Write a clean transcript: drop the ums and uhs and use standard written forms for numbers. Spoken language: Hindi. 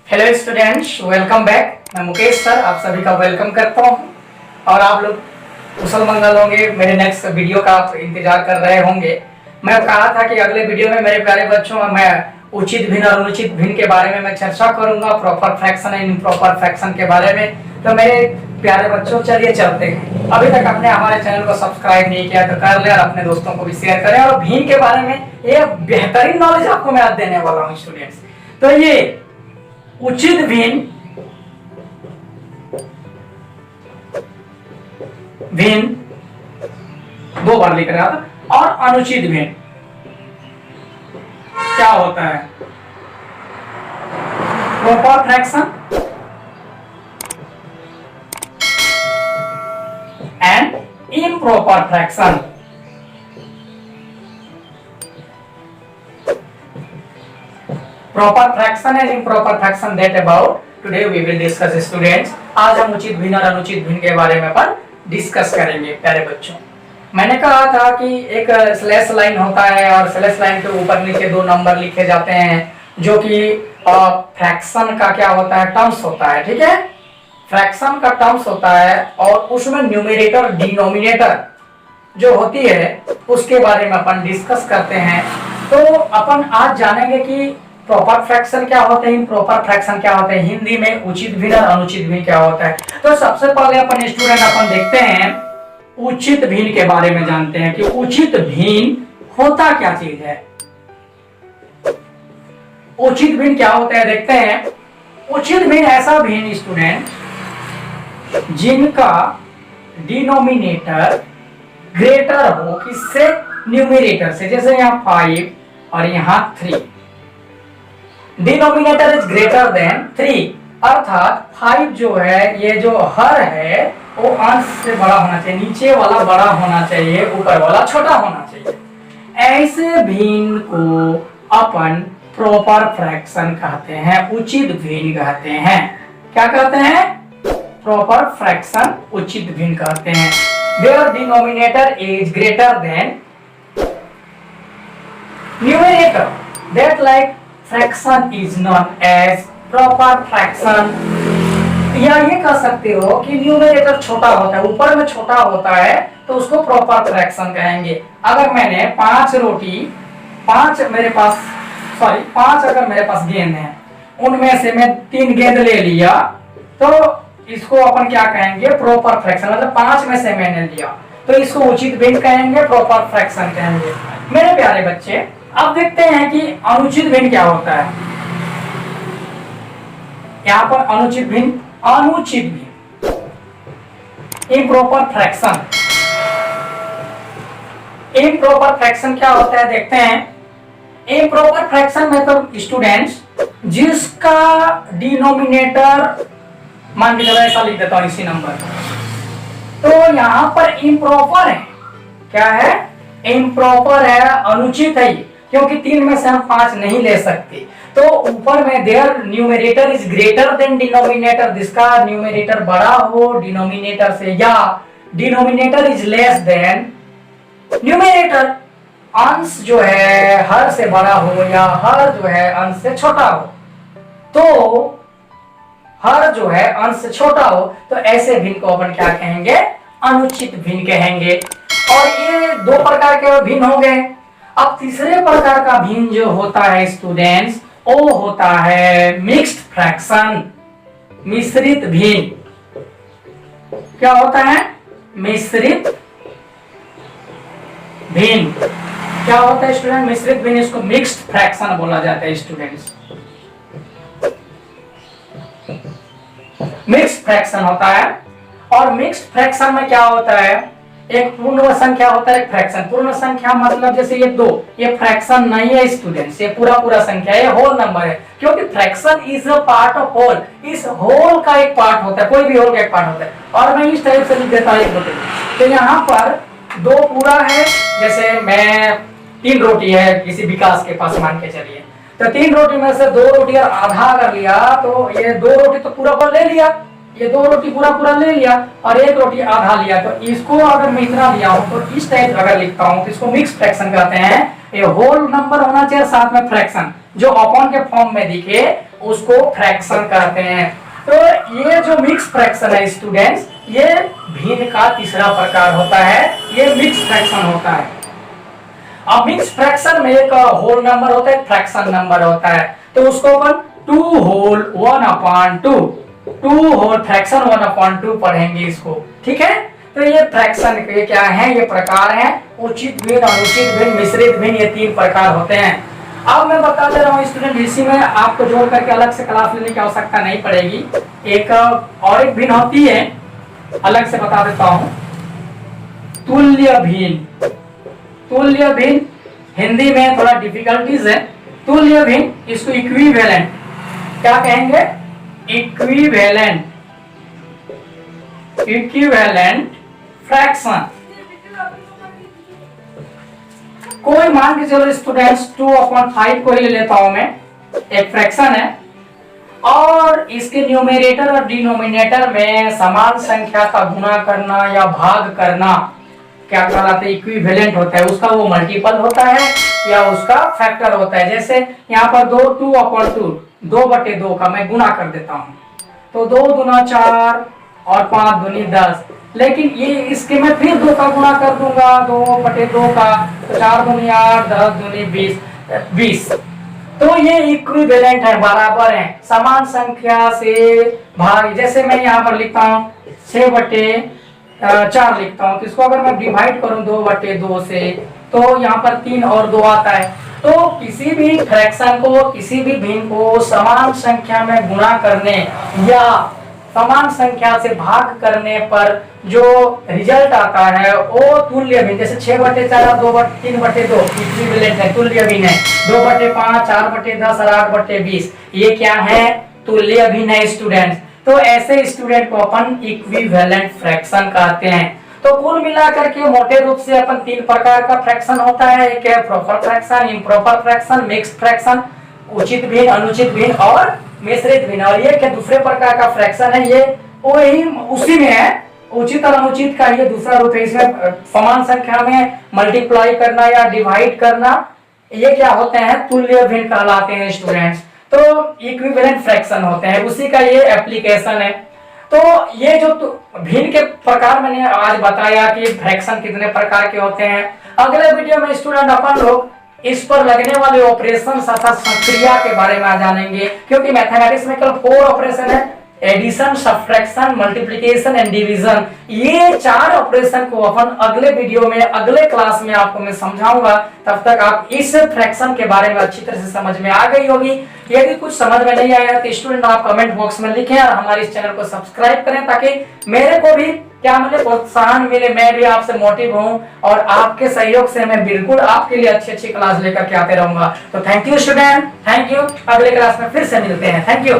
Hello students, welcome back. मैं मुकेश सर आप सभी का वेलकम करता हूं और आप लोग कुशल मंगल होंगे। मेरे नेक्स्ट वीडियो का आप इंतजार कर रहे होंगे। मैं कहा था कि अगले वीडियो में मेरे प्यारे बच्चों मैं उचित भिन्न और अनुचित भिन्न के बारे में मैं चर्चा करूंगा, proper fraction and improper fraction के बारे में। तो मेरे प्यारे बच्चों चलिए चलते हैं। अभी तक आपने हमारे चैनल को सब्सक्राइब नहीं किया तो कर ले और अपने दोस्तों को भी शेयर करें। और भिन्न के बारे में ये बेहतरीन नॉलेज आपको मैं आज देने वाला हूँ स्टूडेंट्स। तो ये उचित भिन्न दो बार लिख रहा था और अनुचित भिन्न क्या होता है? Proper fraction and improper fraction. Proper fraction and improper fraction that about today we will discuss students. आज हम उचित भिन्न और अनुचित भिन्न के बारे में अपन डिस्कस करेंगे प्यारे बच्चों। मैंने कहा था कि एक स्लैश लाइन होता है और स्लैश लाइन के ऊपर नीचे दो नंबर लिखे जाते हैं जो कि फ्रैक्शन का क्या होता है, टर्म्स होता है। ठीक है, फ्रैक्शन का टर्म्स होता है और उसमें न्यूमरेटर डिनोमिनेटर जो होती है उसके बारे में अपन डिस्कस करते हैं। तो अपन आज जानेंगे कि प्रॉपर फ्रैक्शन क्या होता है, इम्प्रॉपर फ्रैक्शन क्या होता है, हिंदी में उचित भिन्न और अनुचित भिन्न क्या होता है। तो सबसे पहले अपन स्टूडेंट अपन देखते हैं उचित भिन्न के बारे में जानते हैं कि उचित भिन्न होता क्या चीज है। उचित भिन्न क्या होता है देखते हैं। उचित भिन्न ऐसा भिन्न स्टूडेंट जिनका डिनोमिनेटर ग्रेटर हो किससे, न्यूमरेटर से। जैसे यहाँ 5 और यहाँ 3, डिनोमिनेटर इज ग्रेटर देन 3, अर्थात 5 जो है, ये जो हर है वो अंश से बड़ा होना चाहिए, नीचे वाला बड़ा होना चाहिए, ऊपर वाला छोटा होना चाहिए। ऐसे भिन्न को अपन प्रॉपर फ्रैक्शन कहते हैं, उचित भिन्न कहते हैं। क्या कहते हैं? प्रॉपर फ्रैक्शन, उचित भिन्न कहते हैं। Their denominator is greater than numerator. That like fraction is known as proper fraction। या ये कह सकते हो कि न्यूमरेटर छोटा होता है, ऊपर में छोटा होता है तो उसको प्रॉपर फ्रैक्शन कहेंगे। अगर मैंने 5 रोटी, 5 मेरे पास, सॉरी 5 अगर मेरे पास गेंद है, उनमें से मैं 3 गेंद ले लिया तो इसको अपन क्या कहेंगे? Proper fraction. मतलब 5 में से मैंने लिया तो इसको उचित भिन्न कहेंगे, प्रॉपर फ्रैक्शन कहेंगे। मेरे प्यारे बच्चे अब देखते हैं कि अनुचित भिन्न क्या होता है। यहाँ पर अनुचित भिन्न, अनुचित भिन्न, इम्प्रॉपर फ्रैक्शन। इम्प्रॉपर फ्रैक्शन क्या होता है देखते हैं। इम्प्रॉपर फ्रैक्शन में तो स्टूडेंट्स जिसका डिनोमिनेटर, मान के चलो ऐसा लिख देता हूं इसी नंबर, तो यहां पर इम्प्रॉपर है। क्या है? इम्प्रॉपर है, अनुचित है, क्योंकि 3 में से हम 5 नहीं ले सकते। तो ऊपर में there numerator is greater than denominator, जिसका न्यूमरेटर बड़ा हो डिनोमिनेटर से, या denominator is less than numerator, अंश जो है हर से बड़ा हो या हर जो है अंश से छोटा हो। तो हर जो है अंश से छोटा हो तो ऐसे भिन्न को अपन क्या कहेंगे? अनुचित भिन्न कहेंगे। और ये 2 प्रकार के भिन्न हो गए। अब तीसरे प्रकार का भिन्न जो होता है स्टूडेंट्स, वो होता है मिक्स्ड फ्रैक्शन, मिश्रित भिन्न। क्या होता है? मिश्रित भिन्न। क्या होता है स्टूडेंट? मिश्रित भिन्न, इसको मिक्स्ड फ्रैक्शन बोला जाता है स्टूडेंट्स। मिक्स्ड फ्रैक्शन होता है। और मिक्स्ड फ्रैक्शन में क्या होता है एक पूर्ण संख्या होता है, एक फ्रैक्शन। पूर्ण संख्या मतलब जैसे ये 2, ये फ्रैक्शन नहीं है स्टूडेंट्स, ये पूरा पूरा संख्या है, ये होल नंबर है, क्योंकि fraction is a part of whole. इस होल का एक पार्ट होता है, कोई भी होल का एक पार्ट होता है। और मैं इस टाइप से लिख देता हूँ एक होते, तो यहाँ पर 2 पूरा है, जैसे मैं 3 रोटी है किसी विकास के पास मान के चलिए, तो 3 रोटी में से 2 रोटी आधा कर लिया, तो ये 2 रोटी तो पूरा पर ले लिया, ये 2 रोटी पूरा पूरा ले लिया और 1 रोटी आधा लिया, तो इसको अगर मैं इतना लिया हूं तो इस टाइप अगर लिखता हूं तो इसको मिक्स फ्रैक्शन कहते हैं। ये होल नंबर होना चाहिए साथ में फ्रैक्शन, जो अपॉन के फॉर्म में दिखे उसको फ्रैक्शन कहते हैं। तो ये जो मिक्स फ्रैक्शन है स्टूडेंट्स, ये भिन्न का तीसरा प्रकार होता है, ये मिक्स फ्रैक्शन होता है। अब मिक्स फ्रैक्शन में एक होल नंबर होता है, फ्रैक्शन नंबर होता है, तो उसको अपन 2 होल 1/2, 2 होल फ्रैक्शन 1/2 पढ़ेंगे इसको, ठीक है। तो ये फ्रैक्शन के क्या है, ये प्रकार है, उचित भिन्न, अनुचित भिन्न, मिश्रित भिन्न, ये 3 प्रकार होते हैं। अब मैं बता दे रहा हूँ स्टूडेंट, इसी में आपको जोड़ करके अलग से क्लास लेने की आवश्यकता नहीं पड़ेगी। एक और एक भिन्न होती है, अलग से बता देता हूँ, तुल्य भिन्न। तुल्य भिन्न हिंदी में थोड़ा डिफिकल्टीज है। तुल्य भिन्न, इसको इक्विवेलेंट क्या कहेंगे, इक्विवेलेंट, इक्विवेलेंट फ्रैक्शन। कोई मान के चलो स्टूडेंट्स 2/5 को ही ले लेता हूं मैं, एक फ्रैक्शन है, और इसके न्यूमरेटर और डिनोमिनेटर में समान संख्या का गुणा करना या भाग करना क्या कहलाता है, इक्विवेलेंट होता है। उसका वो मल्टीपल होता है या उसका फैक्टर होता है। जैसे यहाँ पर 2/2, 2/2 का मैं गुणा कर देता हूँ, तो 2 दूना 4 और 5 दूनी 10, लेकिन ये इसके मैं फिर 2 का गुणा कर दूंगा, 2/2 का, तो 4 दूनी 8, 10 दूनी 20। तो ये इक्विवेलेंट है, बराबर है, समान संख्या से भाग। जैसे मैं यहाँ पर लिखता हूँ 6/4 लिखता हूँ, तो इसको अगर मैं डिवाइड करूँ 2/2 से, तो यहाँ पर 3 और 2 आता है। तो किसी भी फ्रैक्शन को, किसी भी भिन्न को समान संख्या में गुणा करने या समान संख्या से भाग करने पर जो रिजल्ट आता है वो तुल्य भिन्न। जैसे 6/4 3/2 इक्विवेलेंट है, तुल्य भिन्न है। 2/5 4/10 और 8/20 ये क्या है, तुल्य भिन्न है स्टूडेंट्स। तो ऐसे स्टूडेंट को अपन इक्विवेलेंट फ्रैक्शन कहते हैं। तो कुल मिलाकर के मोटे रूप से अपन 3 प्रकार का फ्रैक्शन होता है, एक है proper fraction, improper fraction, mixed fraction, उचित भिन्न, अनुचित भिन्न और मिश्रित भिन्न। और ये क्या दूसरे प्रकार का फ्रैक्शन है, ये वही उसी में है, उचित और अनुचित का ये दूसरा रूप है। इसमें समान संख्या में मल्टीप्लाई करना या डिवाइड करना, ये क्या होते हैं, तुल्य भिन्न कहलाते हैं स्टूडेंट्स। तो इक्विवेलेंट फ्रैक्शन होते हैं, उसी का ये एप्लीकेशन है। तो ये जो भिन्न के प्रकार मैंने आज बताया कि फ्रैक्शन कितने प्रकार के होते हैं। अगले वीडियो में स्टूडेंट अपन लोग इस पर लगने वाले ऑपरेशन तथा संक्रिया के बारे में जानेंगे, क्योंकि मैथमेटिक्स में केवल 4 ऑपरेशन है, addition, subtraction, multiplication and division. ये 4 ऑपरेशन को अपन अगले वीडियो में, अगले क्लास में आपको मैं समझाऊंगा। तब तक आप इस फ्रैक्शन के बारे में अच्छी तरह से समझ में आ गई होगी। यदि कुछ समझ में नहीं आया तो स्टूडेंट आप कमेंट बॉक्स में लिखें और हमारे इस चैनल को सब्सक्राइब करें, ताकि मेरे को भी क्या मिले, प्रोत्साहन मिले, मैं भी आपसे मोटिव हूं और आपके सहयोग से मैं बिल्कुल आपके लिए अच्छी अच्छी क्लास लेकर के आते रहूंगा। तो thank you student, thank you. अगले क्लास में फिर से मिलते हैं, थैंक यू।